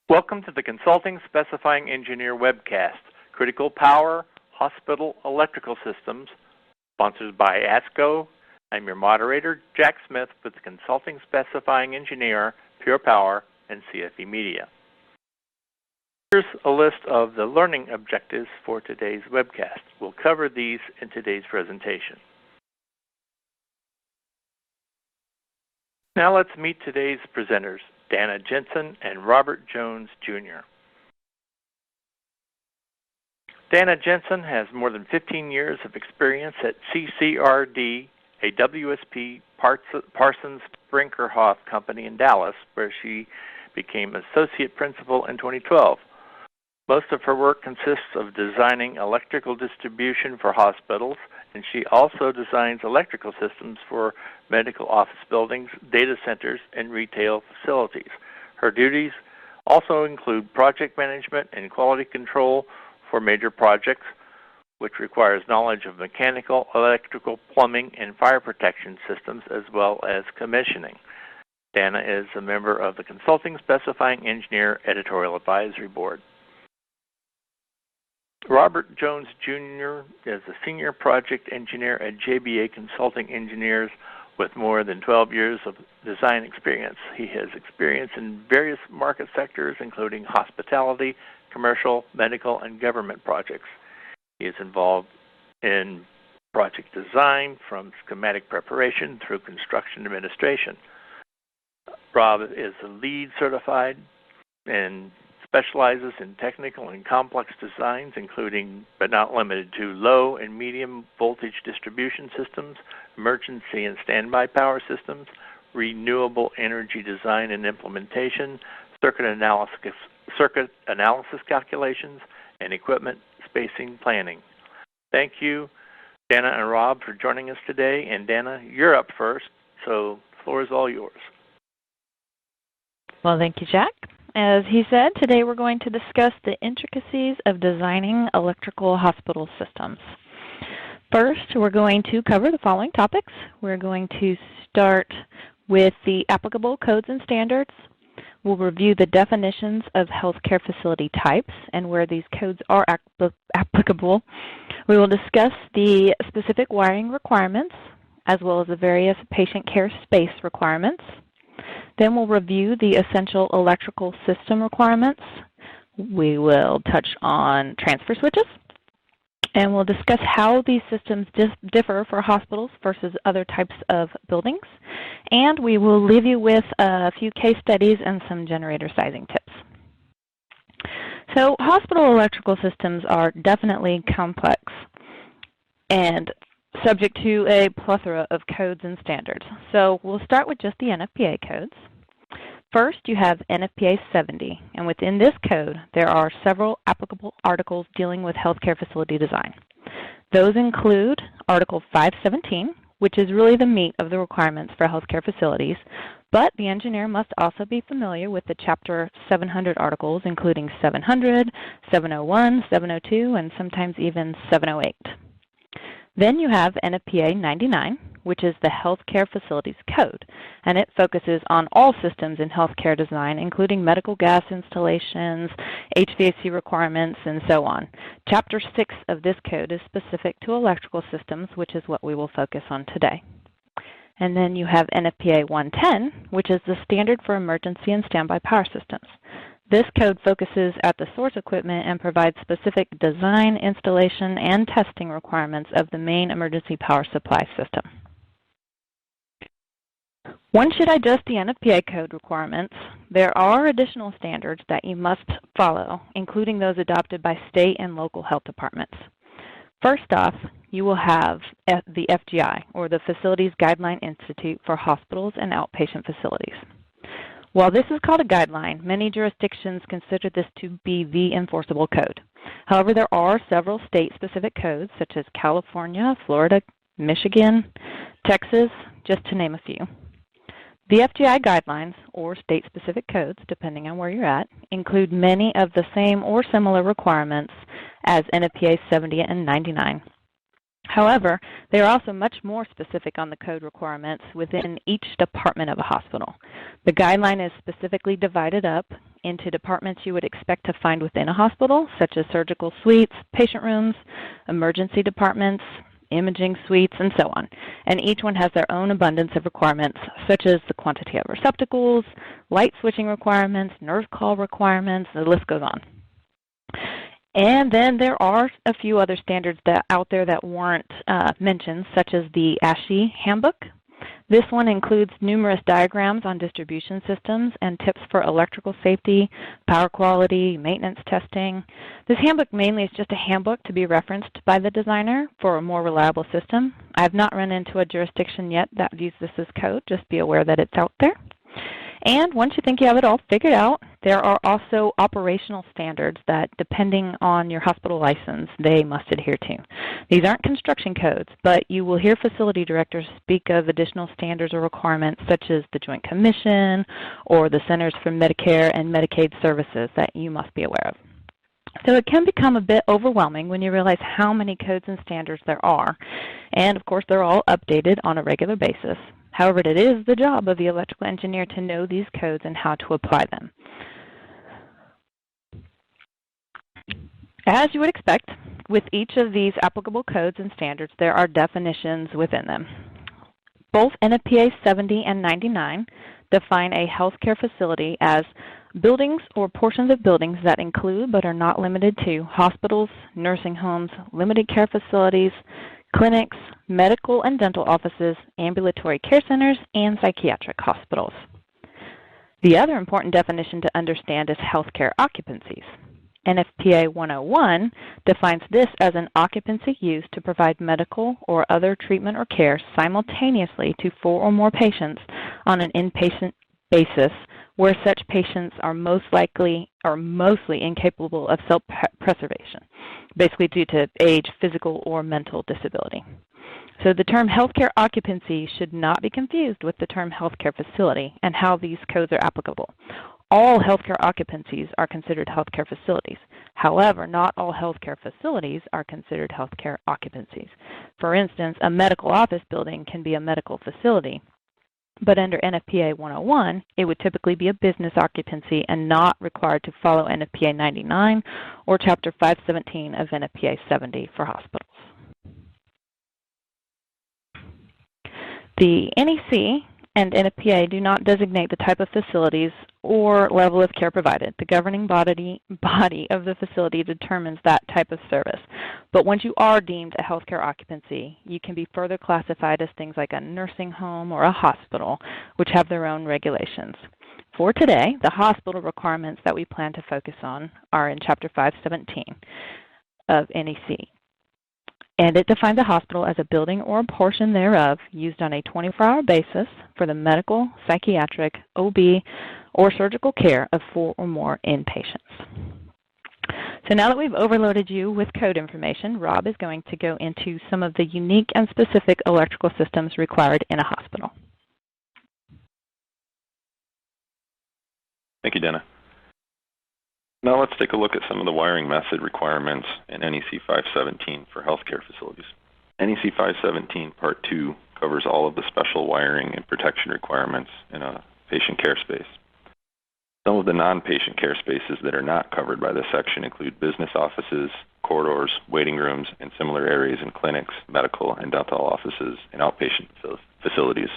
Welcome to the Consulting Specifying Engineer webcast, Critical Power, Hospital Electrical Systems, sponsored by ASCO. I'm your moderator, Jack Smith, with the Consulting Specifying Engineer, Pure Power, and CFE Media. Here's a list of the learning objectives for today's webcast. We'll cover these in today's presentation. Now let's meet today's presenters, Dana Jensen and Robert Jones, Jr. Dana Jensen has more than 15 years of experience at CCRD, a WSP Parsons Brinkerhoff company in Dallas, where she became associate principal in 2012. Most of her work consists of designing electrical distribution for hospitals, and she also designs electrical systems for medical office buildings, data centers, and retail facilities. Her duties also include project management and quality control for major projects, which requires knowledge of mechanical, electrical, plumbing, and fire protection systems, as well as commissioning. Dana is a member of the Consulting Specifying Engineer Editorial Advisory Board. Robert Jones, Jr. is a senior project engineer at JBA Consulting Engineers with more than 12 years of design experience. He has experience in various market sectors, including hospitality, commercial, medical, and government projects. He is involved in project design from schematic preparation through construction administration. Rob is a LEED certified and specializes in technical and complex designs, including but not limited to low and medium voltage distribution systems, emergency and standby power systems, renewable energy design and implementation, circuit analysis calculations, and equipment spacing planning. Thank you, Dana and Rob, for joining us today. And Dana, you're up first, so the floor is all yours. Well, thank you, Jack. As he said, today we're going to discuss the intricacies of designing electrical hospital systems. First, we're going to cover the following topics. We're going to start with the applicable codes and standards. We'll review the definitions of healthcare facility types and where these codes are applicable. We will discuss the specific wiring requirements, as well as the various patient care space requirements. Then we'll review the essential electrical system requirements. We will touch on transfer switches, and we'll discuss how these systems differ for hospitals versus other types of buildings. And we will leave you with a few case studies and some generator sizing tips. So hospital electrical systems are definitely complex and subject to a plethora of codes and standards. So we'll start with just the NFPA codes. First, you have NFPA 70, and within this code, there are several applicable articles dealing with healthcare facility design. Those include Article 517, which is really the meat of the requirements for healthcare facilities, but the engineer must also be familiar with the Chapter 700 articles, including 700, 701, 702, and sometimes even 708. Then you have NFPA 99, which is the Healthcare Facilities Code, and it focuses on all systems in healthcare design, including medical gas installations, HVAC requirements, and so on. Chapter 6 of this code is specific to electrical systems, which is what we will focus on today. And then you have NFPA 110, which is the standard for emergency and standby power systems. This code focuses at the source equipment and provides specific design, installation, and testing requirements of the main emergency power supply system. Once you digest the NFPA code requirements, there are additional standards that you must follow, including those adopted by state and local health departments. First off, you will have the FGI, or the Facilities Guideline Institute for Hospitals and Outpatient Facilities. While this is called a guideline, many jurisdictions consider this to be the enforceable code. However, there are several state-specific codes, such as California, Florida, Michigan, Texas, just to name a few. The FGI guidelines, or state-specific codes, depending on where you're at, include many of the same or similar requirements as NFPA 70 and 99. However, they are also much more specific on the code requirements within each department of a hospital. The guideline is specifically divided up into departments you would expect to find within a hospital, such as surgical suites, patient rooms, emergency departments, imaging suites, and so on. And each one has their own abundance of requirements, such as the quantity of receptacles, light switching requirements, nurse call requirements, the list goes on. And then there are a few other standards out there that weren't mentioned, such as the ASCO handbook. This one includes numerous diagrams on distribution systems and tips for electrical safety, power quality, maintenance testing. This handbook mainly is just a handbook to be referenced by the designer for a more reliable system. I have not run into a jurisdiction yet that views this as code. Just be aware that it's out there. And once you think you have it all figured out, there are also operational standards that, depending on your hospital license, they must adhere to. These aren't construction codes, but you will hear facility directors speak of additional standards or requirements such as the Joint Commission or the Centers for Medicare and Medicaid Services that you must be aware of. So it can become a bit overwhelming when you realize how many codes and standards there are. And of course, they're all updated on a regular basis. However, it is the job of the electrical engineer to know these codes and how to apply them. As you would expect, with each of these applicable codes and standards, there are definitions within them. Both NFPA 70 and 99 define a healthcare facility as buildings or portions of buildings that include but are not limited to hospitals, nursing homes, limited care facilities, clinics, medical and dental offices, ambulatory care centers, and psychiatric hospitals. The other important definition to understand is healthcare occupancies. NFPA 101 defines this as an occupancy used to provide medical or other treatment or care simultaneously to 4 or more patients on an inpatient basis where such patients are most likely or mostly incapable of self-preservation, basically due to age, physical, or mental disability. So the term healthcare occupancy should not be confused with the term healthcare facility and how these codes are applicable. All healthcare occupancies are considered healthcare facilities. However, not all healthcare facilities are considered healthcare occupancies. For instance, a medical office building can be a medical facility, but under NFPA 101, it would typically be a business occupancy and not required to follow NFPA 99 or Chapter 517 of NFPA 70 for hospitals. The NEC and NFPA do not designate the type of facilities or level of care provided. The governing body of the facility determines that type of service. But once you are deemed a healthcare occupancy, you can be further classified as things like a nursing home or a hospital, which have their own regulations. For today, the hospital requirements that we plan to focus on are in Chapter 517 of NEC. And it defines a hospital as a building or a portion thereof used on a 24-hour basis for the medical, psychiatric, OB, or surgical care of 4 or more inpatients. So now that we've overloaded you with code information, Rob is going to go into some of the unique and specific electrical systems required in a hospital. Thank you, Dana. Now let's take a look at some of the wiring method requirements in NEC 517 for healthcare facilities. NEC 517 Part 2 covers all of the special wiring and protection requirements in a patient care space. Some of the non-patient care spaces that are not covered by this section include business offices, corridors, waiting rooms, and similar areas in clinics, medical and dental offices, and outpatient facilities.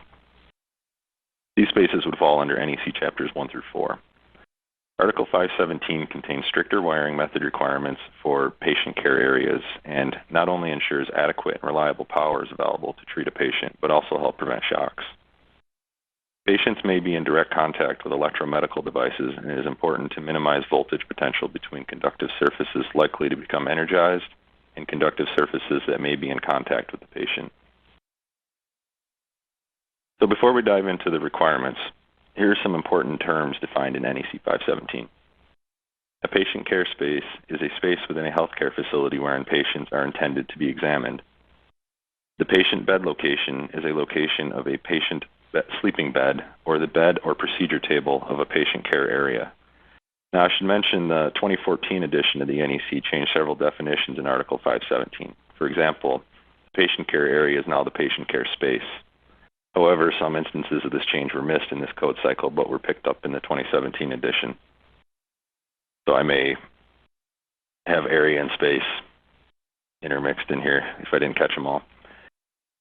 These spaces would fall under NEC Chapters 1 through 4. Article 517 contains stricter wiring method requirements for patient care areas and not only ensures adequate and reliable power is available to treat a patient, but also help prevent shocks. Patients may be in direct contact with electromedical devices, and it is important to minimize voltage potential between conductive surfaces likely to become energized and conductive surfaces that may be in contact with the patient. So before we dive into the requirements, here are some important terms defined in NEC 517. A patient care space is a space within a healthcare facility wherein patients are intended to be examined. The patient bed location is a location of a patient sleeping bed or the bed or procedure table of a patient care area. Now, I should mention the 2014 edition of the NEC changed several definitions in Article 517. For example, patient care area is now the patient care space. However, some instances of this change were missed in this code cycle, but were picked up in the 2017 edition. So I may have area and space intermixed in here if I didn't catch them all.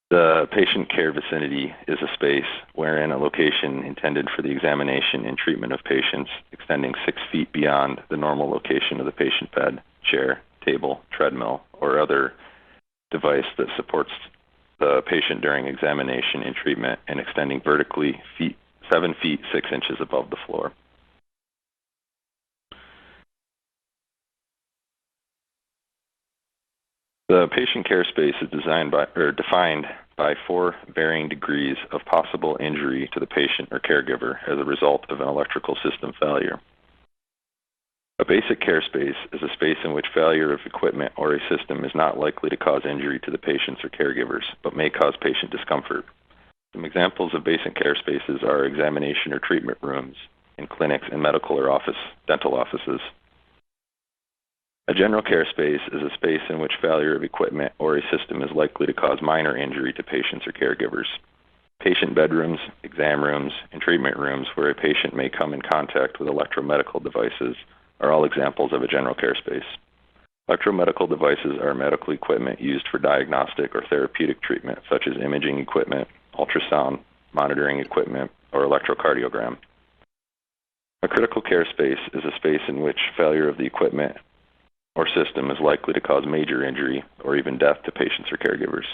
The patient care vicinity is a space wherein a location intended for the examination and treatment of patients extending 6 feet beyond the normal location of the patient bed, chair, table, treadmill, or other device that supports the patient during examination and treatment and extending vertically 7 feet 6 inches above the floor. The patient care space is defined by 4 varying degrees of possible injury to the patient or caregiver as a result of an electrical system failure. A basic care space is a space in which failure of equipment or a system is not likely to cause injury to the patients or caregivers, but may cause patient discomfort. Some examples of basic care spaces are examination or treatment rooms in clinics and medical or dental offices. A general care space is a space in which failure of equipment or a system is likely to cause minor injury to patients or caregivers. Patient bedrooms, exam rooms, and treatment rooms where a patient may come in contact with electromedical devices are all examples of a general care space. Electromedical devices are medical equipment used for diagnostic or therapeutic treatment, such as imaging equipment, ultrasound monitoring equipment, or electrocardiogram. A critical care space is a space in which failure of the equipment or system is likely to cause major injury or even death to patients or caregivers.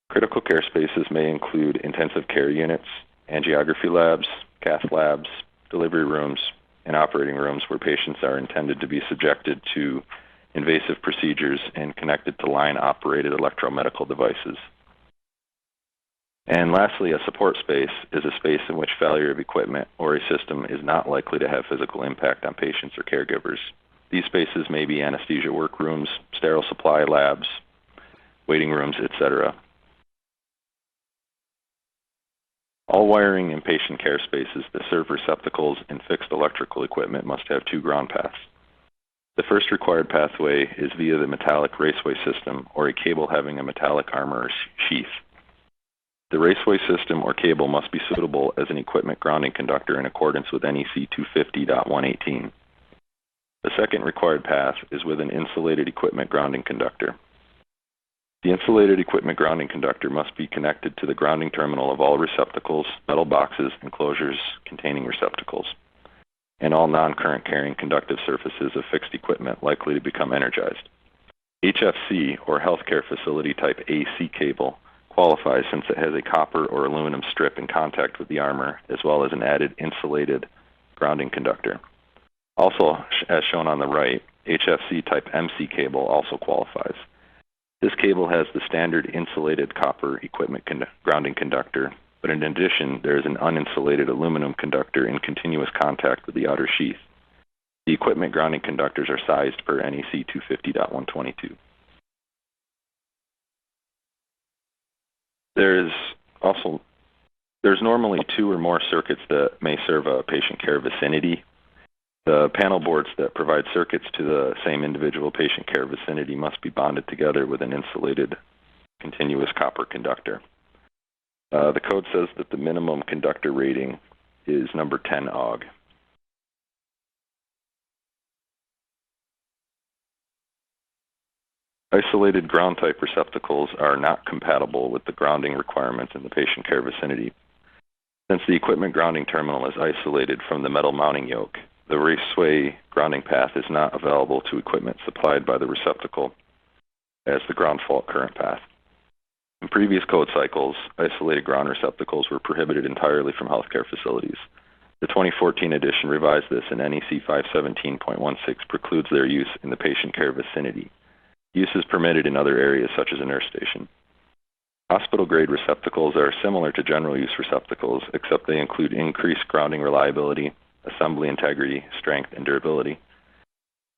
Critical care spaces may include intensive care units, angiography labs, cath labs, delivery rooms, and operating rooms where patients are intended to be subjected to invasive procedures and connected to line-operated electromedical devices. And lastly, a support space is a space in which failure of equipment or a system is not likely to have physical impact on patients or caregivers. These spaces may be anesthesia workrooms, sterile supply labs, waiting rooms, etc. All wiring in patient care spaces that serve receptacles and fixed electrical equipment must have 2 ground paths. The first required pathway is via the metallic raceway system or a cable having a metallic armor or sheath. The raceway system or cable must be suitable as an equipment grounding conductor in accordance with NEC 250.118. The second required path is with an insulated equipment grounding conductor. The insulated equipment grounding conductor must be connected to the grounding terminal of all receptacles, metal boxes, enclosures containing receptacles, and all non-current carrying conductive surfaces of fixed equipment likely to become energized. HFC, or healthcare facility type AC cable, qualifies since it has a copper or aluminum strip in contact with the armor, as well as an added insulated grounding conductor. Also, as shown on the right, HFC type MC cable also qualifies. This cable has the standard insulated copper equipment grounding conductor, but in addition, there is an uninsulated aluminum conductor in continuous contact with the outer sheath. The equipment grounding conductors are sized per NEC 250.122. There's normally 2 or more circuits that may serve a patient care vicinity. The panel boards that provide circuits to the same individual patient care vicinity must be bonded together with an insulated continuous copper conductor. The code says that the minimum conductor rating is number 10 AUG. Isolated ground type receptacles are not compatible with the grounding requirements in the patient care vicinity. Since the equipment grounding terminal is isolated from the metal mounting yoke, the raceway grounding path is not available to equipment supplied by the receptacle as the ground fault current path. In previous code cycles, isolated ground receptacles were prohibited entirely from healthcare facilities. The 2014 edition revised this, and NEC 517.16 precludes their use in the patient care vicinity. Use is permitted in other areas such as a nurse station. Hospital-grade receptacles are similar to general use receptacles, except they include increased grounding reliability, assembly integrity, strength, and durability.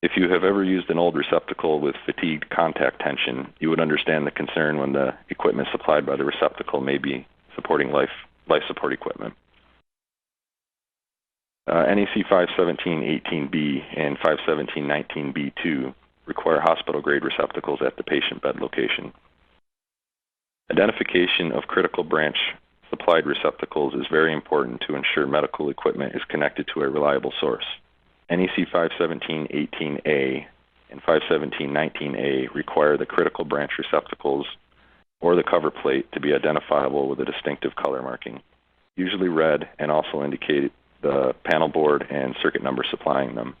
If you have ever used an old receptacle with fatigued contact tension, you would understand the concern when the equipment supplied by the receptacle may be supporting life support equipment. NEC 517.18b and 517.19b2 require hospital-grade receptacles at the patient bed location. Identification of critical branch supplied receptacles is very important to ensure medical equipment is connected to a reliable source. NEC 517-18A and 517-19A require the critical branch receptacles or the cover plate to be identifiable with a distinctive color marking, usually red, and also indicate the panel board and circuit number supplying them.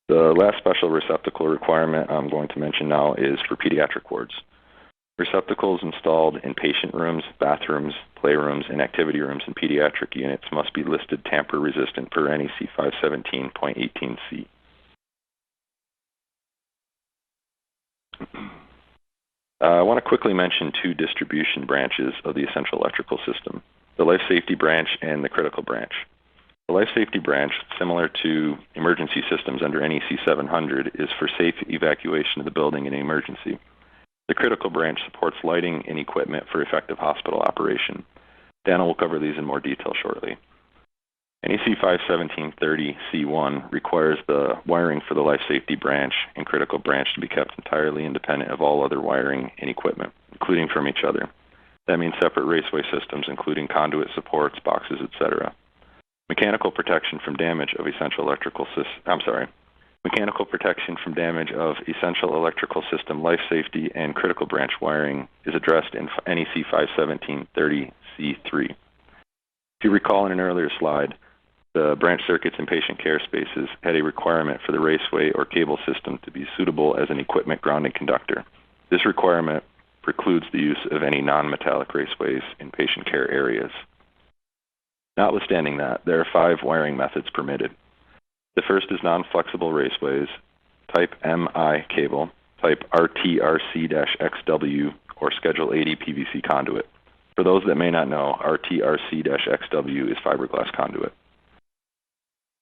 The last special receptacle requirement I'm going to mention now is for pediatric wards. Receptacles installed in patient rooms, bathrooms, playrooms, and activity rooms in pediatric units must be listed tamper-resistant per NEC 517.18c. I want to quickly mention two distribution branches of the essential electrical system, the life safety branch and the critical branch. The life safety branch, similar to emergency systems under NEC 700, is for safe evacuation of the building in an emergency. The critical branch supports lighting and equipment for effective hospital operation. Dana will cover these in more detail shortly. NEC 517.30C1 requires the wiring for the life safety branch and critical branch to be kept entirely independent of all other wiring and equipment, including from each other. That means separate raceway systems, including conduit supports, boxes, etc. Mechanical protection from damage of essential electrical system life safety and critical branch wiring is addressed in NEC 517.30C3. If you recall in an earlier slide, the branch circuits in patient care spaces had a requirement for the raceway or cable system to be suitable as an equipment grounding conductor. This requirement precludes the use of any non-metallic raceways in patient care areas. Notwithstanding that, there are 5 wiring methods permitted. The first is non-flexible raceways, type MI cable, type RTRC-XW, or Schedule 80 PVC conduit. For those that may not know, RTRC-XW is fiberglass conduit.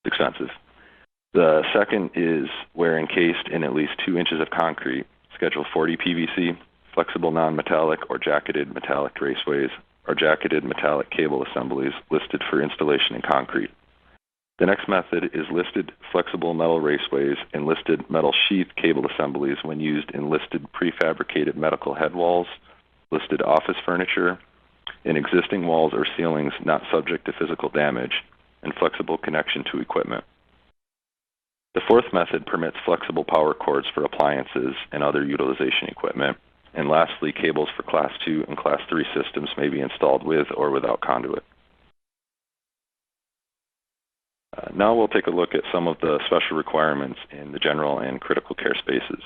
It's expensive. The second is where encased in at least 2 inches of concrete, Schedule 40 PVC, flexible non-metallic or jacketed metallic raceways, or jacketed metallic cable assemblies listed for installation in concrete. The next method is listed flexible metal raceways and listed metal sheath cable assemblies when used in listed prefabricated medical head walls, listed office furniture, in existing walls or ceilings not subject to physical damage, and flexible connection to equipment. The fourth method permits flexible power cords for appliances and other utilization equipment. And lastly, cables for Class 2 and Class 3 systems may be installed with or without conduit. Now we'll take a look at some of the special requirements in the general and critical care spaces.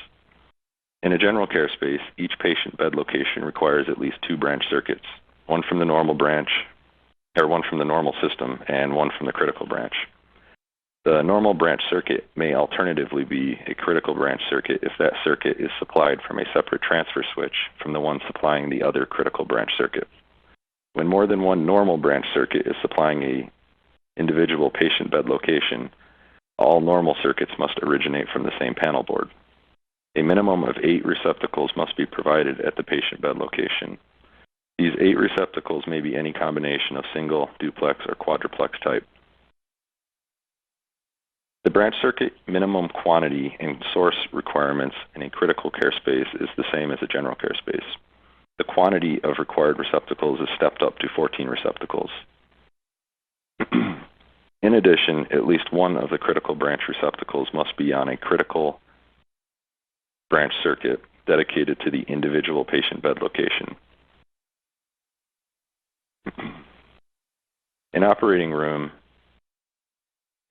In a general care space, each patient bed location requires at least 2 branch circuits, one from the normal system and one from the critical branch. The normal branch circuit may alternatively be a critical branch circuit if that circuit is supplied from a separate transfer switch from the one supplying the other critical branch circuit. When more than one normal branch circuit is supplying an individual patient bed location, all normal circuits must originate from the same panel board. A minimum of 8 receptacles must be provided at the patient bed location. These 8 receptacles may be any combination of single, duplex, or quadruplex type. The branch circuit minimum quantity and source requirements in a critical care space is the same as a general care space. The quantity of required receptacles is stepped up to 14 receptacles. In addition, at least one of the critical branch receptacles must be on a critical branch circuit dedicated to the individual patient bed location. An operating room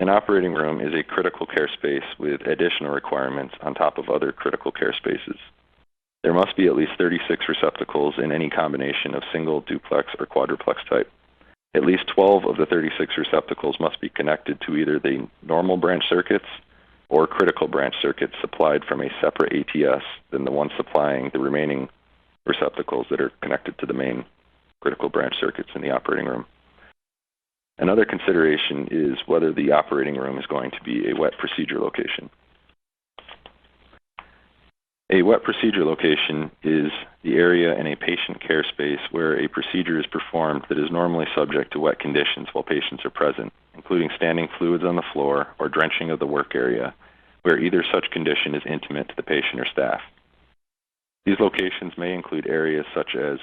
is a critical care space with additional requirements on top of other critical care spaces. There must be at least 36 receptacles in any combination of single, duplex, or quadruplex type. At least 12 of the 36 receptacles must be connected to either the normal branch circuits or critical branch circuits supplied from a separate ATS than the one supplying the remaining receptacles that are connected to the main critical branch circuits in the operating room. Another consideration is whether the operating room is going to be a wet procedure location. A wet procedure location is the area in a patient care space where a procedure is performed that is normally subject to wet conditions while patients are present, including standing fluids on the floor or drenching of the work area, where either such condition is intimate to the patient or staff. These locations may include areas such as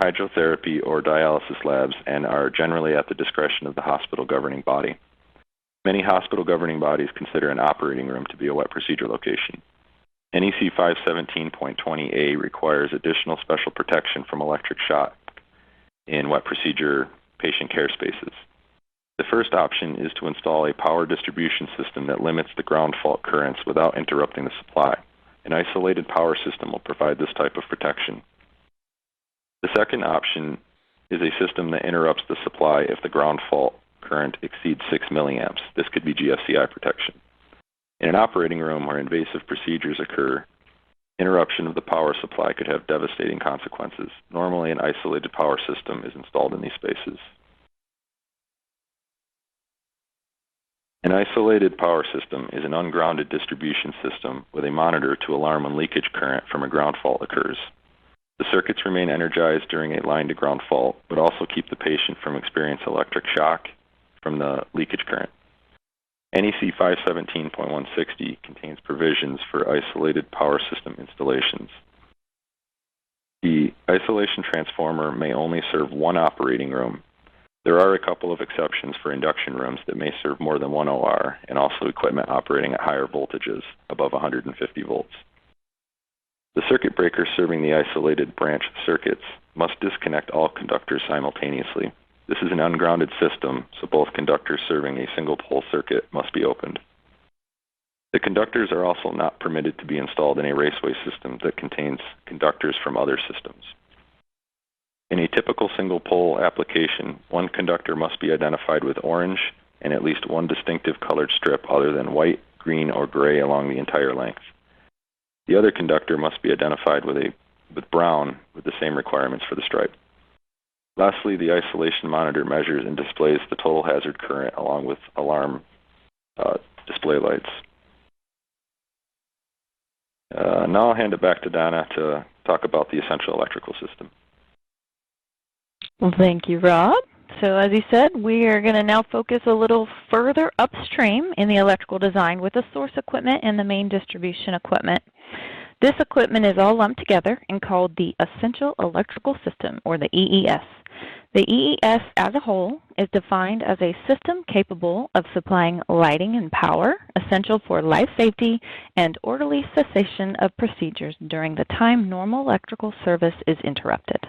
hydrotherapy or dialysis labs and are generally at the discretion of the hospital governing body. Many hospital governing bodies consider an operating room to be a wet procedure location. NEC 517.20A requires additional special protection from electric shock in wet procedure patient care spaces. The first option is to install a power distribution system that limits the ground fault currents without interrupting the supply. An isolated power system will provide this type of protection. The second option is a system that interrupts the supply if the ground fault current exceeds 6 milliamps. This could be GFCI protection. In an operating room where invasive procedures occur, interruption of the power supply could have devastating consequences. Normally, an isolated power system is installed in these spaces. An isolated power system is an ungrounded distribution system with a monitor to alarm when leakage current from a ground fault occurs. The circuits remain energized during a line-to-ground fault, but also keep the patient from experiencing electric shock from the leakage current. NEC 517.160 contains provisions for isolated power system installations. The isolation transformer may only serve one operating room. There are a couple of exceptions for induction rooms that may serve more than one OR, and also equipment operating at higher voltages, above 150 volts. The circuit breaker serving the isolated branch circuits must disconnect all conductors simultaneously. This is an ungrounded system, so both conductors serving a single pole circuit must be opened. The conductors are also not permitted to be installed in a raceway system that contains conductors from other systems. In a typical single pole application, one conductor must be identified with orange and at least one distinctive colored strip other than white, green, or gray along the entire length. The other conductor must be identified with brown with the same requirements for the stripe. Lastly, the isolation monitor measures and displays the total hazard current along with alarm display lights. Now I'll hand it back to Donna to talk about the essential electrical system. Well, thank you, Rob. So as you said, we are going to now focus a little further upstream in the electrical design with the source equipment and the main distribution equipment. This equipment is all lumped together and called the Essential Electrical System, or the EES. The EES as a whole is defined as a system capable of supplying lighting and power essential for life safety and orderly cessation of procedures during the time normal electrical service is interrupted.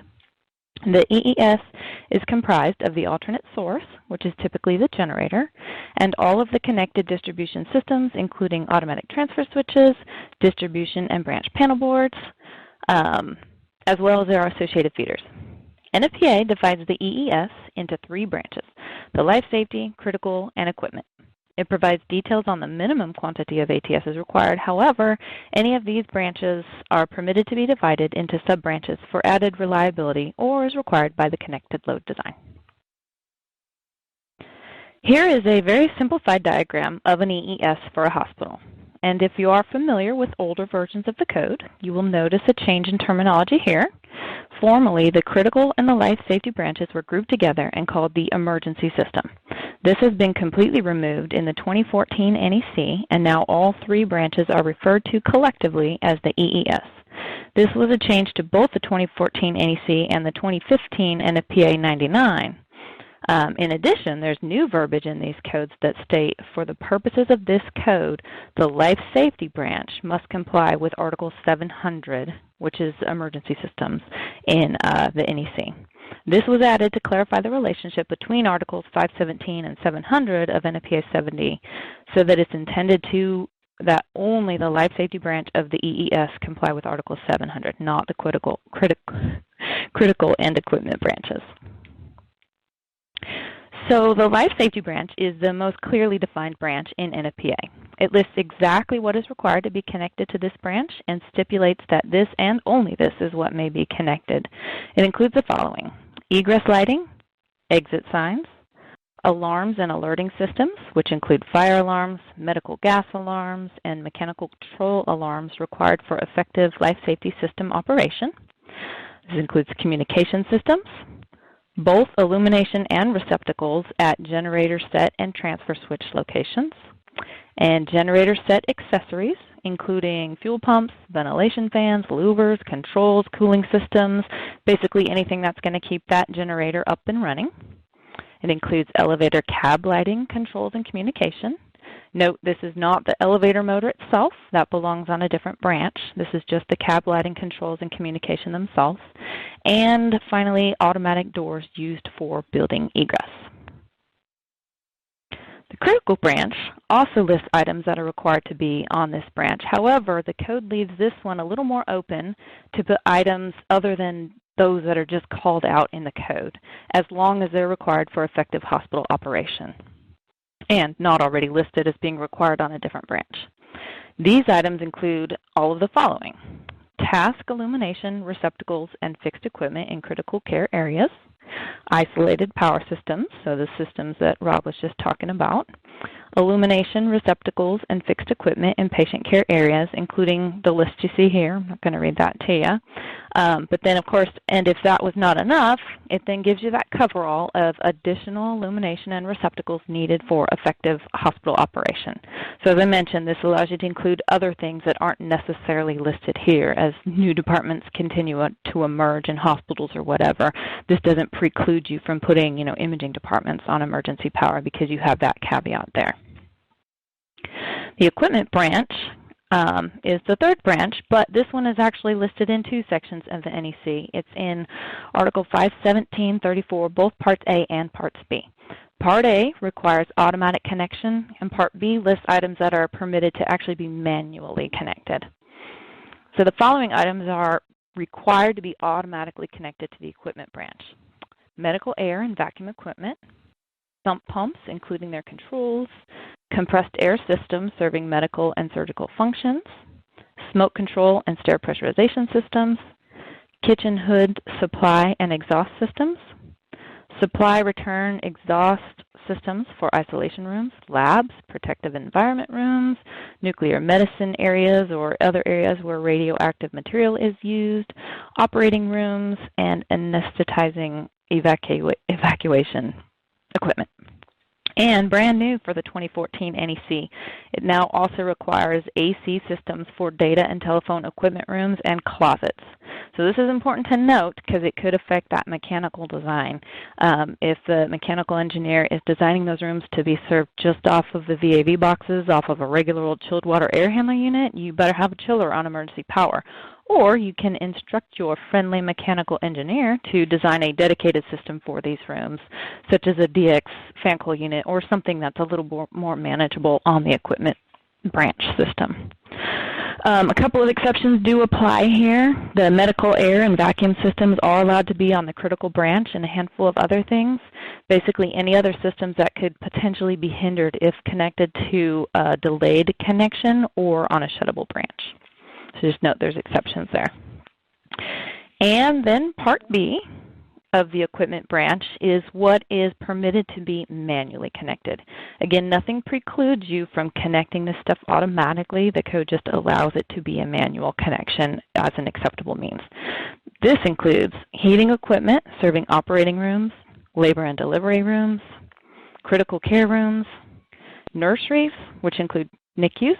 The EES is comprised of the alternate source, which is typically the generator, and all of the connected distribution systems, including automatic transfer switches, distribution and branch panel boards, as well as their associated feeders. NFPA divides the EES into three branches: the life safety, critical, and equipment. It provides details on the minimum quantity of ATSs required. However, any of these branches are permitted to be divided into sub-branches for added reliability or is required by the connected load design. Here is a very simplified diagram of an EES for a hospital. And if you are familiar with older versions of the code, you will notice a change in terminology here. Formerly, the critical and the life safety branches were grouped together and called the emergency system. This has been completely removed in the 2014 NEC, and now all three branches are referred to collectively as the EES. This was a change to both the 2014 NEC and the 2015 NFPA 99. In addition, there's new verbiage in these codes that state, for the purposes of this code, the life safety branch must comply with Article 700, which is emergency systems, in the NEC. This was added to clarify the relationship between Articles 517 and 700 of NFPA 70, so that it's intended to that only the life safety branch of the EES comply with Article 700, not the critical and equipment branches. So the life safety branch is the most clearly defined branch in NFPA. It lists exactly what is required to be connected to this branch and stipulates that this and only this is what may be connected. It includes the following: egress lighting, exit signs, alarms and alerting systems, which include fire alarms, medical gas alarms, and mechanical control alarms required for effective life safety system operation. This includes communication systems, both illumination and receptacles at generator set and transfer switch locations, and generator set accessories, including fuel pumps, ventilation fans, louvers, controls, cooling systems, basically anything that's going to keep that generator up and running. It includes elevator cab lighting, controls, and communication. Note, this is not the elevator motor itself. That belongs on a different branch. This is just the cab lighting, controls, and communication themselves. And finally, automatic doors used for building egress. The critical branch also lists items that are required to be on this branch. However, the code leaves this one a little more open to put items other than those that are just called out in the code, as long as they're required for effective hospital operation and not already listed as being required on a different branch. These items include all of the following: task illumination, receptacles, and fixed equipment in critical care areas, isolated power systems, so the systems that Rob was just talking about, illumination, receptacles, and fixed equipment in patient care areas, including the list you see here. I'm not going to read that to you. But then, of course, and if that was not enough, it then gives you that coverall of additional illumination and receptacles needed for effective hospital operation. So as I mentioned, this allows you to include other things that aren't necessarily listed here as new departments continue to emerge in hospitals or whatever. This doesn't preclude you from putting, imaging departments on emergency power because you have that caveat there. The equipment branch is the third branch, but this one is actually listed in two sections of the NEC. It's in Article 517.34, both Parts A and Parts B. Part A requires automatic connection, and Part B lists items that are permitted to actually be manually connected. So the following items are required to be automatically connected to the equipment branch: medical air and vacuum equipment, sump pumps, including their controls, compressed air systems serving medical and surgical functions, smoke control and stair pressurization systems, kitchen hood supply and exhaust systems, supply return exhaust systems for isolation rooms, labs, protective environment rooms, nuclear medicine areas or other areas where radioactive material is used, operating rooms, and anesthetizing evacuation equipment. And brand new for the 2014 NEC, it now also requires AC systems for data and telephone equipment rooms and closets. So this is important to note because it could affect that mechanical design. If the mechanical engineer is designing those rooms to be served just off of the VAV boxes, off of a regular old chilled water air handler unit, you better have a chiller on emergency power. Or you can instruct your friendly mechanical engineer to design a dedicated system for these rooms, such as a DX fan coil unit or something that's a little more manageable on the equipment branch system. A couple of exceptions do apply here. The medical air and vacuum systems are allowed to be on the critical branch, and a handful of other things. Basically any other systems that could potentially be hindered if connected to a delayed connection or on a shuttable branch. So just note there's exceptions there. And then Part B of the equipment branch is what is permitted to be manually connected. Again, nothing precludes you from connecting this stuff automatically. The code just allows it to be a manual connection as an acceptable means. This includes heating equipment serving operating rooms, labor and delivery rooms, critical care rooms, nurseries, which include NICUs,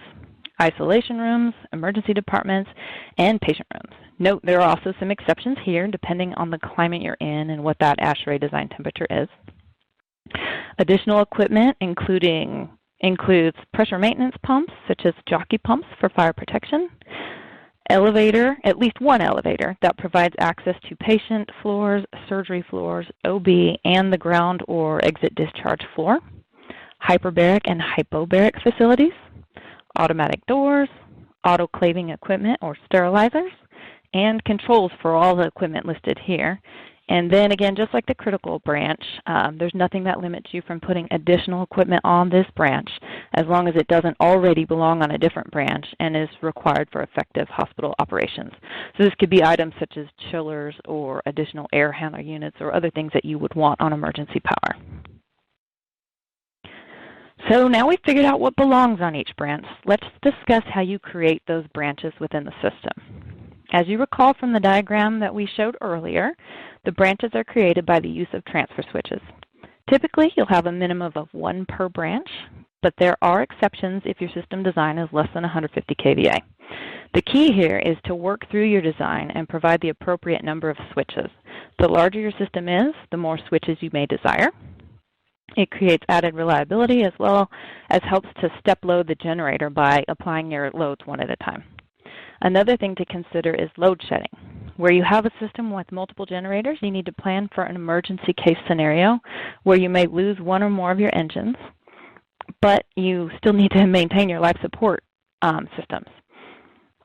isolation rooms, emergency departments, and patient rooms. Note there are also some exceptions here depending on the climate you're in and what that ASHRAE design temperature is. Additional equipment includes pressure maintenance pumps such as jockey pumps for fire protection, elevator, at least one elevator that provides access to patient floors, surgery floors, OB, and the ground or exit discharge floor, hyperbaric and hypobaric facilities, automatic doors, autoclaving equipment or sterilizers, and controls for all the equipment listed here. And then again, just like the critical branch, there's nothing that limits you from putting additional equipment on this branch as long as it doesn't already belong on a different branch and is required for effective hospital operations. So this could be items such as chillers or additional air handler units or other things that you would want on emergency power. So now we've figured out what belongs on each branch. Let's discuss how you create those branches within the system. As you recall from the diagram that we showed earlier, the branches are created by the use of transfer switches. Typically, you'll have a minimum of one per branch, but there are exceptions if your system design is less than 150 kVA. The key here is to work through your design and provide the appropriate number of switches. The larger your system is, the more switches you may desire. It creates added reliability as well as helps to step load the generator by applying your loads one at a time. Another thing to consider is load shedding. Where you have a system with multiple generators, you need to plan for an emergency case scenario where you may lose one or more of your engines, but you still need to maintain your life support systems.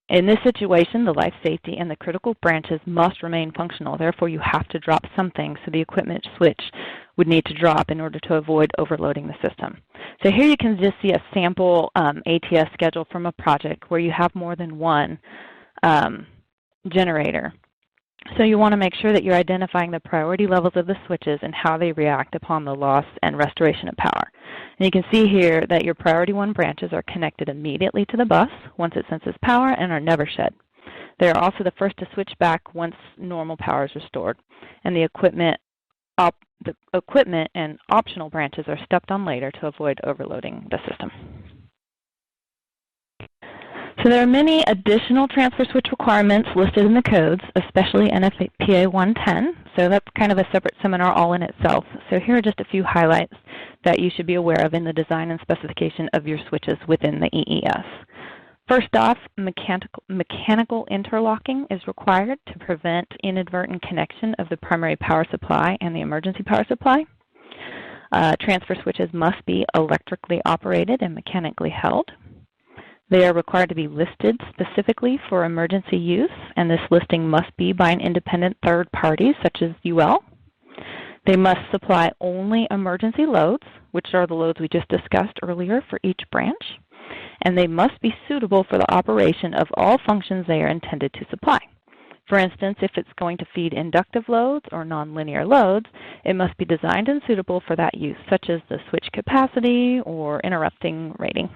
In this situation, the life safety and the critical branches must remain functional. Therefore, you have to drop something, so the equipment switch would need to drop in order to avoid overloading the system. So here you can just see a sample ATS schedule from a project where you have more than one generator. So you want to make sure that you're identifying the priority levels of the switches and how they react upon the loss and restoration of power. And you can see here that your priority 1 branches are connected immediately to the bus once it senses power and are never shed. They are also the first to switch back once normal power is restored. And the equipment and optional branches are stepped on later to avoid overloading the system. So there are many additional transfer switch requirements listed in the codes, especially NFPA 110. So that's kind of a separate seminar all in itself. So here are just a few highlights that you should be aware of in the design and specification of your switches within the EES. First off, mechanical interlocking is required to prevent inadvertent connection of the primary power supply and the emergency power supply. Transfer switches must be electrically operated and mechanically held. They are required to be listed specifically for emergency use, and this listing must be by an independent third party, such as UL. They must supply only emergency loads, which are the loads we just discussed earlier for each branch, and they must be suitable for the operation of all functions they are intended to supply. For instance, if it's going to feed inductive loads or nonlinear loads, it must be designed and suitable for that use, such as the switch capacity or interrupting rating.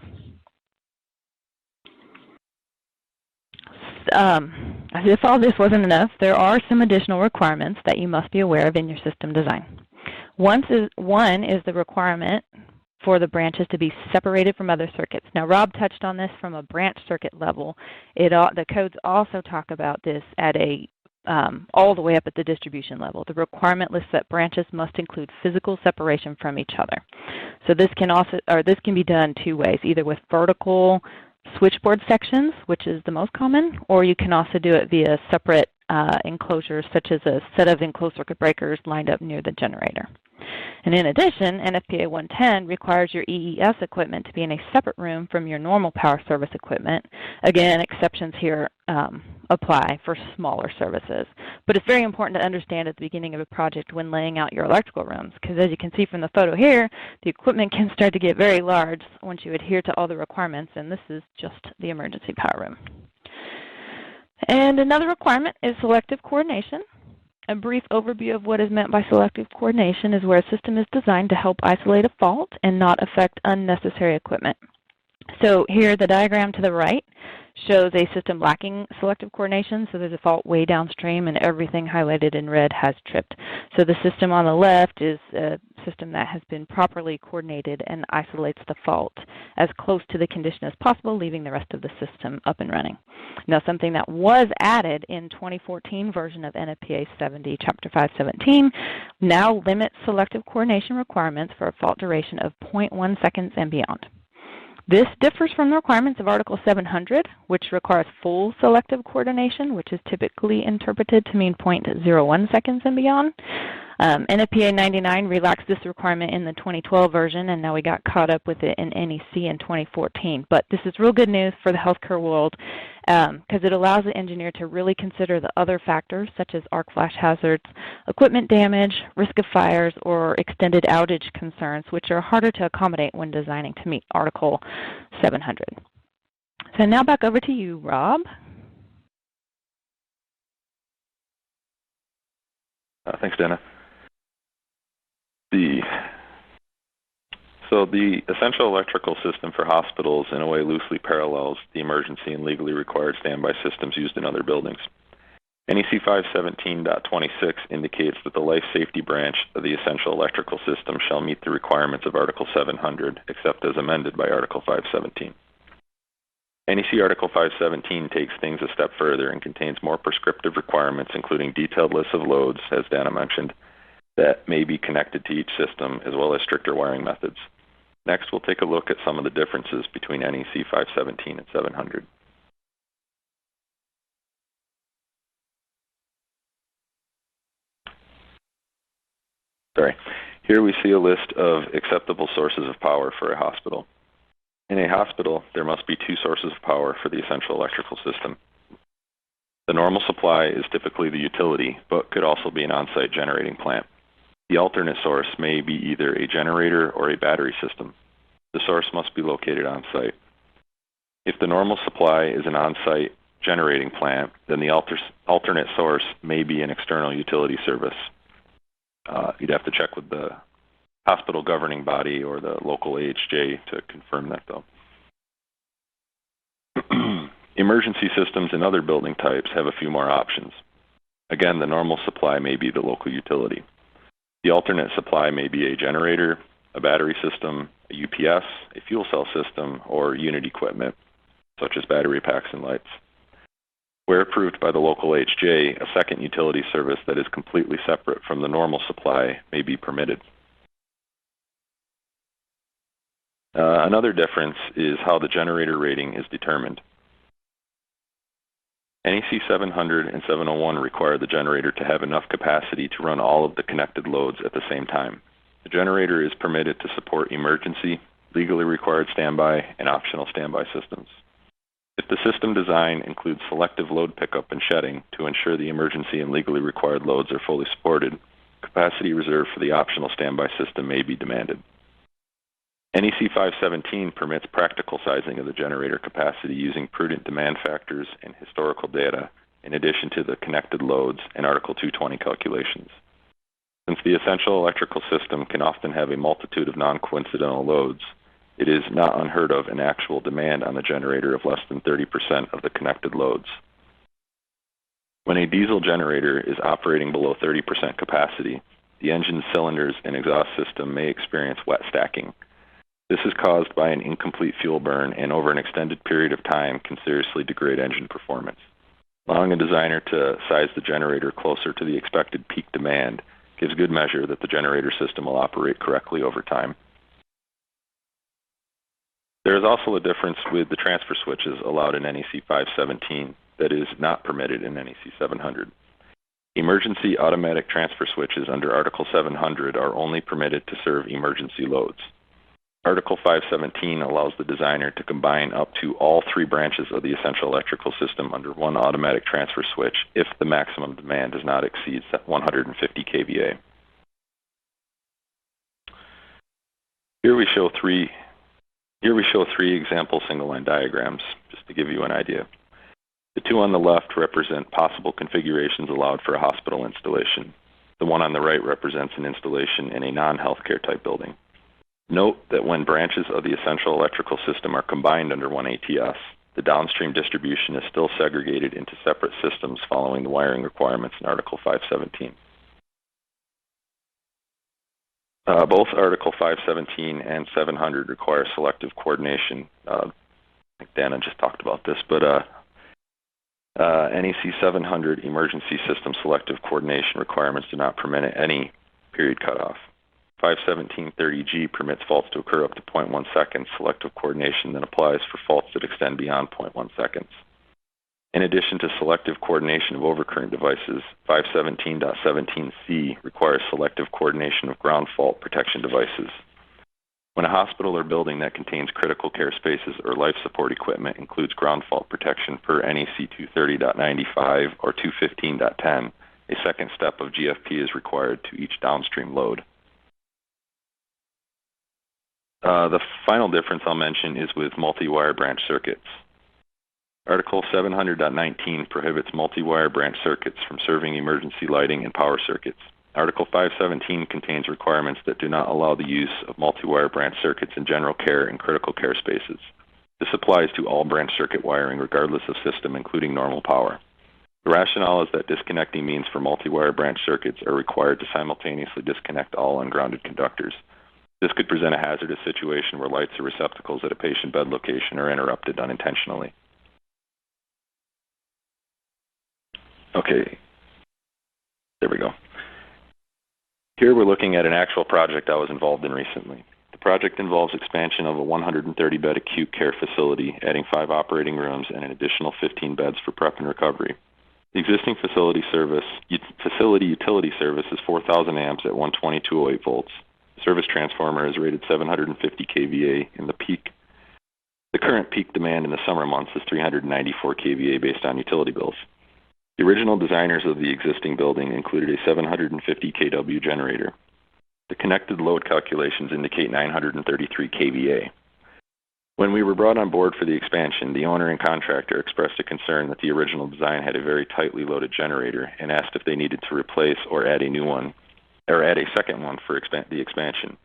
As if all this wasn't enough, there are some additional requirements that you must be aware of in your system design. One is the requirement for the branches to be separated from other circuits. Now, Rob touched on this from a branch circuit level. The codes also talk about this at all the way up at the distribution level. The requirement lists that branches must include physical separation from each other. So this can be done 2 ways, either with vertical switchboard sections, which is the most common, or you can also do it via separate enclosures, such as a set of enclosed circuit breakers lined up near the generator. And in addition, NFPA 110 requires your EES equipment to be in a separate room from your normal power service equipment. Again, exceptions here apply for smaller services. But it's very important to understand at the beginning of a project when laying out your electrical rooms, because as you can see from the photo here, the equipment can start to get very large once you adhere to all the requirements, and this is just the emergency power room. And another requirement is selective coordination. A brief overview of what is meant by selective coordination is where a system is designed to help isolate a fault and not affect unnecessary equipment. So here, the diagram to the right shows a system lacking selective coordination, so there's a fault way downstream and everything highlighted in red has tripped. So the system on the left is a system that has been properly coordinated and isolates the fault as close to the condition as possible, leaving the rest of the system up and running. Now, something that was added in 2014 version of NFPA 70, Chapter 517, now limits selective coordination requirements for a fault duration of 0.1 seconds and beyond. This differs from the requirements of Article 700, which requires full selective coordination, which is typically interpreted to mean 0.01 seconds and beyond. NFPA 99 relaxed this requirement in the 2012 version, and now we got caught up with it in NEC in 2014. But this is real good news for the healthcare world because it allows the engineer to really consider the other factors, such as arc flash hazards, equipment damage, risk of fires, or extended outage concerns, which are harder to accommodate when designing to meet Article 700. So now back over to you, Rob. Thanks, Dana. So the essential electrical system for hospitals in a way loosely parallels the emergency and legally required standby systems used in other buildings. NEC 517.26 indicates that the life safety branch of the essential electrical system shall meet the requirements of Article 700, except as amended by Article 517. NEC Article 517 takes things a step further and contains more prescriptive requirements, including detailed lists of loads, as Dana mentioned, that may be connected to each system, as well as stricter wiring methods. Next, we'll take a look at some of the differences between NEC 517 and 700. Here we see a list of acceptable sources of power for a hospital. In a hospital, there must be two sources of power for the essential electrical system. The normal supply is typically the utility, but could also be an on-site generating plant. The alternate source may be either a generator or a battery system. The source must be located on-site. If the normal supply is an on-site generating plant, then the alternate source may be an external utility service. You'd have to check with the hospital governing body or the local AHJ to confirm that, though. Emergency systems and other building types have a few more options. Again, the normal supply may be the local utility. The alternate supply may be a generator, a battery system, a UPS, a fuel cell system, or unit equipment, such as battery packs and lights. Where approved by the local HJ, a second utility service that is completely separate from the normal supply may be permitted. Another difference is how the generator rating is determined. NEC 700 and 701 require the generator to have enough capacity to run all of the connected loads at the same time. The generator is permitted to support emergency, legally required standby, and optional standby systems. If the system design includes selective load pickup and shedding to ensure the emergency and legally required loads are fully supported, capacity reserved for the optional standby system may be demanded. NEC 517 permits practical sizing of the generator capacity using prudent demand factors and historical data, in addition to the connected loads and Article 220 calculations. Since the essential electrical system can often have a multitude of non-coincidental loads, it is not unheard of an actual demand on the generator of less than 30% of the connected loads. When a diesel generator is operating below 30% capacity, the engine cylinders and exhaust system may experience wet stacking. This is caused by an incomplete fuel burn and over an extended period of time can seriously degrade engine performance. Allowing a designer to size the generator closer to the expected peak demand gives good measure that the generator system will operate correctly over time. There is also a difference with the transfer switches allowed in NEC 517 that is not permitted in NEC 700. Emergency automatic transfer switches under Article 700 are only permitted to serve emergency loads. Article 517 allows the designer to combine up to all three branches of the essential electrical system under one automatic transfer switch if the maximum demand does not exceed 150 kVA. Here we show three example single-line diagrams, just to give you an idea. The two on the left represent possible configurations allowed for a hospital installation. The one on the right represents an installation in a non-healthcare type building. Note that when branches of the essential electrical system are combined under one ATS, the downstream distribution is still segregated into separate systems following the wiring requirements in Article 517. Both Article 517 and 700 require selective coordination. I think Dana just talked about this, but NEC 700 emergency system selective coordination requirements do not permit any period cutoff. 517.30G permits faults to occur up to 0.1 seconds. Selective coordination then applies for faults that extend beyond 0.1 seconds. In addition to selective coordination of overcurrent devices, 517.17C requires selective coordination of ground fault protection devices. When a hospital or building that contains critical care spaces or life support equipment includes ground fault protection per NEC 230.95 or 215.10, a second step of GFP is required to each downstream load. The final difference I'll mention is with multi-wire branch circuits. Article 700.19 prohibits multi-wire branch circuits from serving emergency lighting and power circuits. Article 517 contains requirements that do not allow the use of multi-wire branch circuits in general care and critical care spaces. This applies to all branch circuit wiring regardless of system, including normal power. The rationale is that disconnecting means for multi-wire branch circuits are required to simultaneously disconnect all ungrounded conductors. This could present a hazardous situation where lights or receptacles at a patient bed location are interrupted unintentionally. Okay, there we go. Here we're looking at an actual project I was involved in recently. The project involves expansion of a 130-bed acute care facility, adding 5 operating rooms and an additional 15 beds for prep and recovery. The existing facility utility service is 4,000 amps at 120/208 volts. The service transformer is rated 750 kVA, and the current peak demand in the summer months is 394 kVA based on utility bills. The original designers of the existing building included a 750 kW generator. The connected load calculations indicate 933 kVA. When we were brought on board for the expansion, the owner and contractor expressed a concern that the original design had a very tightly loaded generator and asked if they needed to replace or add a new one, or add a second one for the expansion.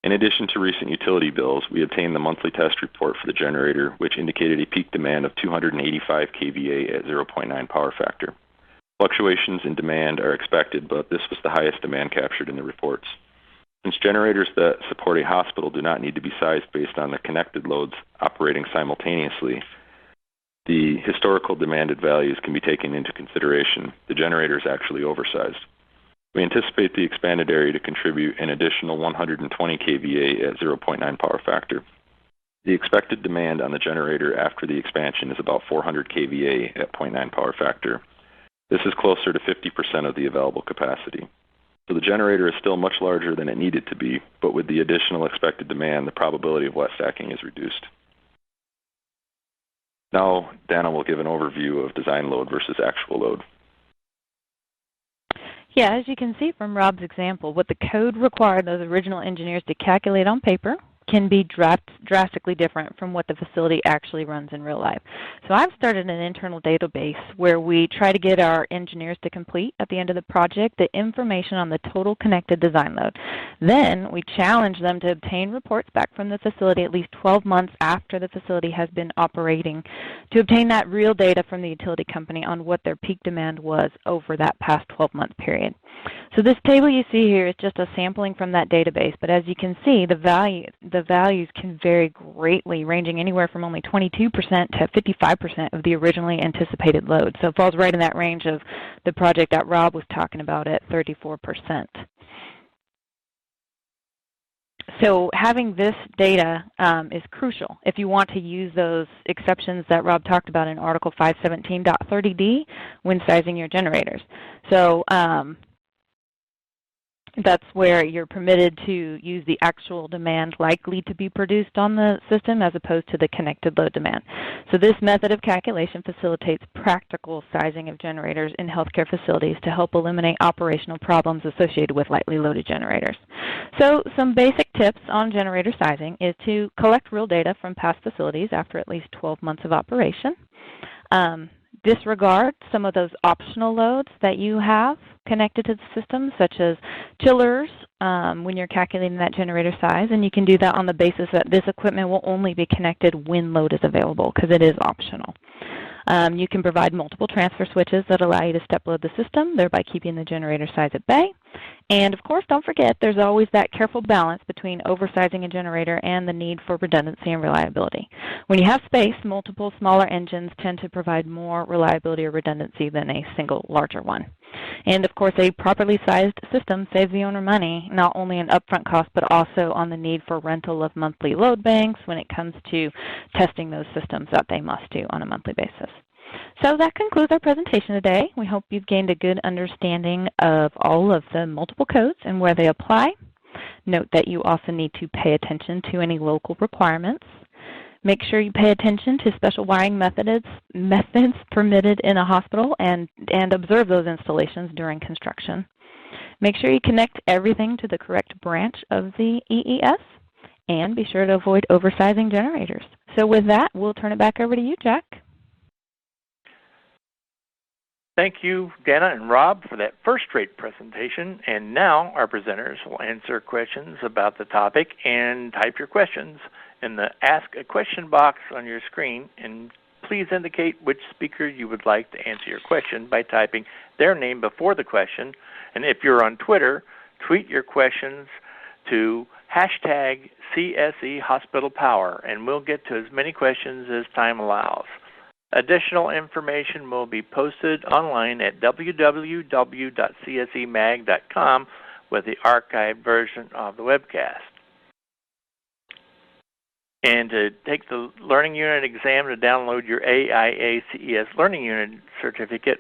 In addition to recent utility bills, we obtained the monthly test report for the generator, which indicated a peak demand of 285 kVA at 0.9 power factor. Fluctuations in demand are expected, but this was the highest demand captured in the reports. Since generators that support a hospital do not need to be sized based on the connected loads operating simultaneously, the historical demanded values can be taken into consideration. The generator is actually oversized. We anticipate the expanded area to contribute an additional 120 kVA at 0.9 power factor. The expected demand on the generator after the expansion is about 400 kVA at 0.9 power factor. This is closer to 50% of the available capacity. So the generator is still much larger than it needed to be, but with the additional expected demand, the probability of wet stacking is reduced. Now, Dana will give an overview of design load versus actual load. Yeah, as you can see from Rob's example, what the code required those original engineers to calculate on paper can be drastically different from what the facility actually runs in real life. So I've started an internal database where we try to get our engineers to complete at the end of the project the information on the total connected design load. Then we challenge them to obtain reports back from the facility at least 12 months after the facility has been operating to obtain that real data from the utility company on what their peak demand was over that past 12-month period. So this table you see here is just a sampling from that database, but as you can see, the values can vary greatly, ranging anywhere from only 22% to 55% of the originally anticipated load. So it falls right in that range of the project that Rob was talking about at 34%. So having this data is crucial if you want to use those exceptions that Rob talked about in Article 517.30D when sizing your generators. So that's where you're permitted to use the actual demand likely to be produced on the system as opposed to the connected load demand. So this method of calculation facilitates practical sizing of generators in healthcare facilities to help eliminate operational problems associated with lightly loaded generators. So some basic tips on generator sizing is to collect real data from past facilities after at least 12 months of operation. Disregard some of those optional loads that you have connected to the system, such as chillers, when you're calculating that generator size, and you can do that on the basis that this equipment will only be connected when load is available, because it is optional. You can provide multiple transfer switches that allow you to step load the system, thereby keeping the generator size at bay. And of course, don't forget, there's always that careful balance between oversizing a generator and the need for redundancy and reliability. When you have space, multiple smaller engines tend to provide more reliability or redundancy than a single larger one. And of course, a properly sized system saves the owner money, not only in upfront costs, but also on the need for rental of monthly load banks when it comes to testing those systems that they must do on a monthly basis. So that concludes our presentation today. We hope you've gained a good understanding of all of the multiple codes and where they apply. Note that you also need to pay attention to any local requirements. Make sure you pay attention to special wiring methods permitted in a hospital and observe those installations during construction. Make sure you connect everything to the correct branch of the EES, and be sure to avoid oversizing generators. So with that, we'll turn it back over to you, Jack. Thank you, Dana and Rob, for that first-rate presentation. And now our presenters will answer questions about the topic, and type your questions in the Ask a Question box on your screen. And please indicate which speaker you would like to answer your question by typing their name before the question. And if you're on Twitter, tweet your questions to hashtag CSE Hospital Power, and we'll get to as many questions as time allows. Additional information will be posted online at www.csemag.com with the archived version of the webcast. And to take the Learning Unit exam, to download your AIACES Learning Unit certificate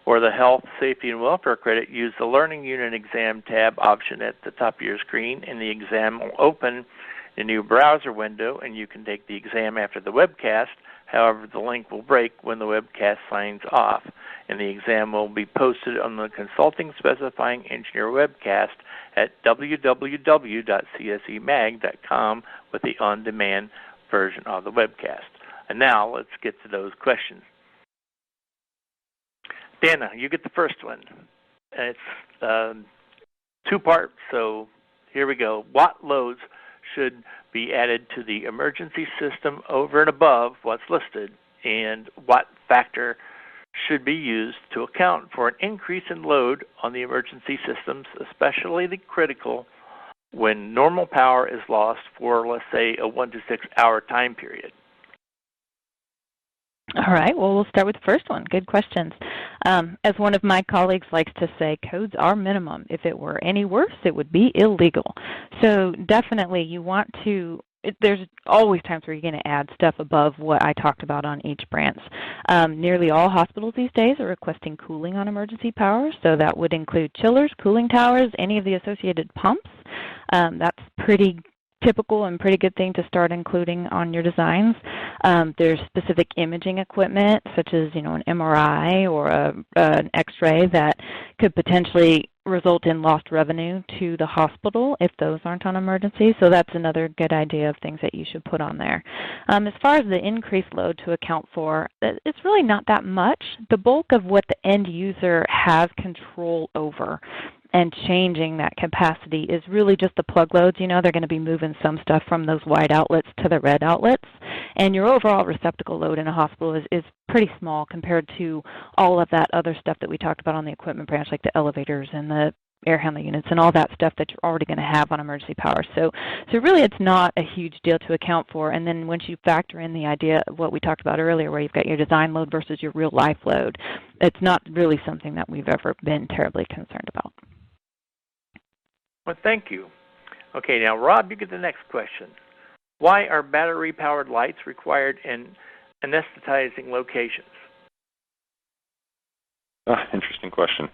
or the Health, Safety, and Welfare credit, use the Learning Unit exam tab option at the top of your screen, and the exam will open a new browser window, and you can take the exam after the webcast. However, the link will break when the webcast signs off, and the exam will be posted on the Consulting Specifying Engineer webcast at www.csemag.com with the on-demand version of the webcast. And now let's get to those questions. Dana, you get the first one. It's two-part, so here we go. What loads should be added to the emergency system over and above what's listed, and what factor should be used to account for an increase in load on the emergency systems, especially the critical when normal power is lost for, let's say, a 1 to 6 hour time period? All right, well, we'll start with the first one. Good questions. As one of my colleagues likes to say, codes are minimum. If it were any worse, it would be illegal. So definitely you want to, there's always times where you're going to add stuff above what I talked about on each branch. Nearly all hospitals these days are requesting cooling on emergency power, so that would include chillers, cooling towers, any of the associated pumps. That's pretty typical and pretty good thing to start including on your designs. There's specific imaging equipment, such as an MRI or an X-ray, that could potentially result in lost revenue to the hospital if those aren't on emergency. So that's another good idea of things that you should put on there. As far as the increased load to account for, it's really not that much. The bulk of what the end user has control over and changing that capacity is really just the plug loads. They're going to be moving some stuff from those white outlets to the red outlets. And your overall receptacle load in a hospital is pretty small compared to all of that other stuff that we talked about on the equipment branch, like the elevators and the air handling units and all that stuff that you're already going to have on emergency power. So really it's not a huge deal to account for. And then once you factor in the idea of what we talked about earlier, where you've got your design load versus your real life load, it's not really something that we've ever been terribly concerned about. Well, thank you. Okay, now, Rob, you get the next question. Why are battery-powered lights required in anesthetizing locations? Interesting question.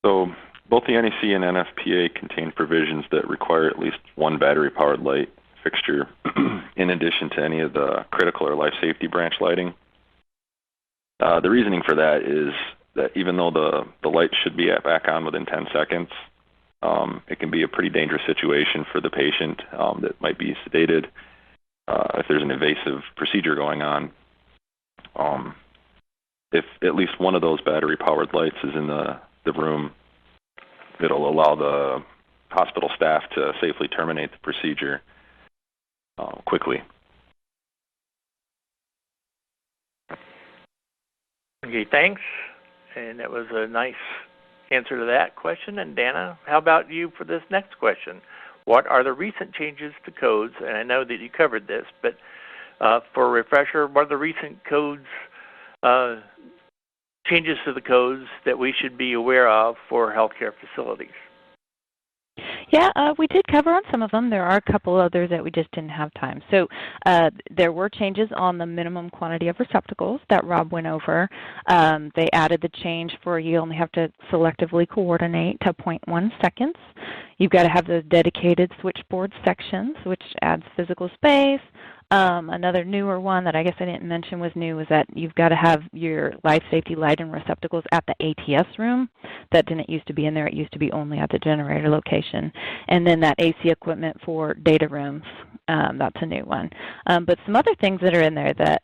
So both the NEC and NFPA contain provisions that require at least one battery-powered light fixture in addition to any of the critical or life safety branch lighting. The reasoning for that is that even though the light should be back on within 10 seconds, it can be a pretty dangerous situation for the patient that might be sedated if there's an invasive procedure going on. If at least one of those battery-powered lights is in the room, it'll allow the hospital staff to safely terminate the procedure quickly. Okay, thanks. And that was a nice answer to that question. And Dana, how about you for this next question? What are the recent changes to codes? And I know that you covered this, but for a refresher, what are the recent codes, changes to the codes that we should be aware of for healthcare facilities? Yeah, we did cover on some of them. There are a couple others that we just didn't have time. So there were changes on the minimum quantity of receptacles that Rob went over. They added the change for you only have to selectively coordinate to 0.1 seconds. You've got to have those dedicated switchboard sections, which adds physical space. Another newer one that I guess I didn't mention was new was that you've got to have your life safety light and receptacles at the ATS room. That didn't used to be in there. It used to be only at the generator location. And then that AC equipment for data rooms, that's a new one. But some other things that are in there that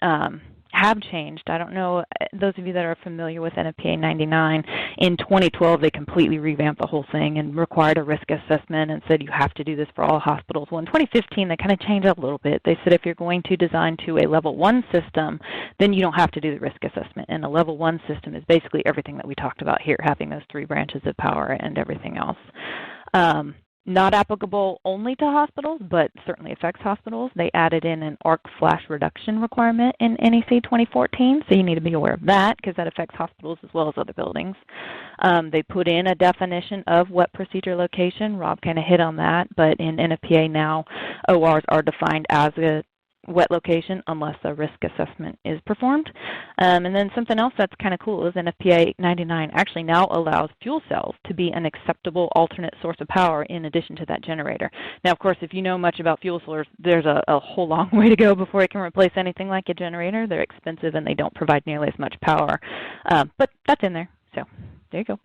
have changed. I don't know, those of you that are familiar with NFPA 99, in 2012 they completely revamped the whole thing and required a risk assessment and said you have to do this for all hospitals. Well, in 2015 they kind of changed it a little bit. They said if you're going to design to a level 1 system, then you don't have to do the risk assessment. And a level 1 system is basically everything that we talked about here, having those 3 branches of power and everything else. Not applicable only to hospitals, but certainly affects hospitals. They added in an arc flash reduction requirement in NEC 2014, so you need to be aware of that because that affects hospitals as well as other buildings. They put in a definition of wet procedure location. Rob kind of hit on that, but in NFPA now, ORs are defined as a wet location unless a risk assessment is performed. And then something else that's kind of cool is NFPA 99 actually now allows fuel cells to be an acceptable alternate source of power in addition to that generator. Now, of course, if you know much about fuel cells, there's a whole long way to go before it can replace anything like a generator. They're expensive and they don't provide nearly as much power. But that's in there. So there you go.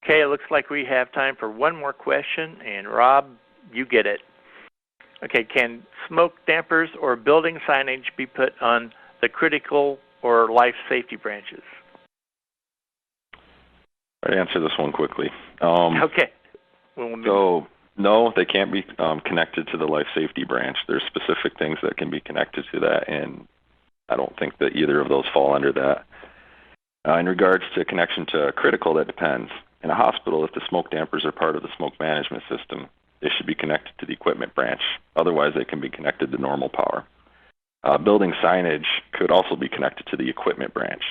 Okay, it looks like we have time for one more question, and Rob, you get it. Okay, can smoke dampers or building signage be put on the critical or life safety branches? I'd answer this one quickly. Okay. So, no, they can't be connected to the life safety branch. There's specific things that can be connected to that, and I don't think that either of those fall under that. In regards to connection to critical, that depends. In a hospital, if the smoke dampers are part of the smoke management system, they should be connected to the equipment branch. Otherwise, they can be connected to normal power. Building signage could also be connected to the equipment branch.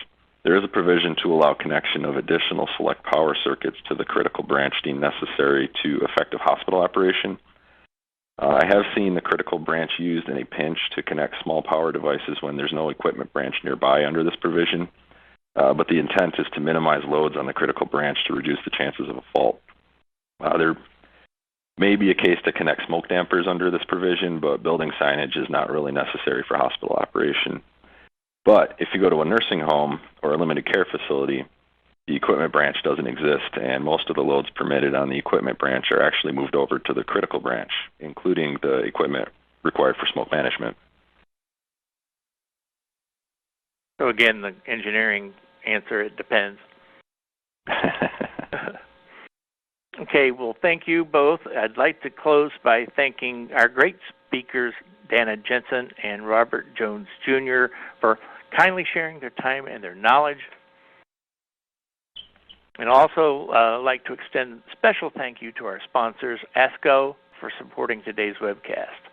There is a provision to allow connection of additional select power circuits to the critical branch deemed necessary to effective hospital operation. I have seen the critical branch used in a pinch to connect small power devices when there's no equipment branch nearby under this provision. But the intent is to minimize loads on the critical branch to reduce the chances of a fault. There may be a case to connect smoke dampers under this provision, but building signage is not really necessary for hospital operation. But if you go to a nursing home or a limited care facility, the equipment branch doesn't exist, and most of the loads permitted on the equipment branch are actually moved over to the critical branch, including the equipment required for smoke management. So again, the engineering answer, it depends. Okay, well, thank you both. I'd like to close by thanking our great speakers, Dana Jensen and Robert Jones Jr., for kindly sharing their time and their knowledge. And also like to extend a special thank you to our sponsors, ASCO, for supporting today's webcast.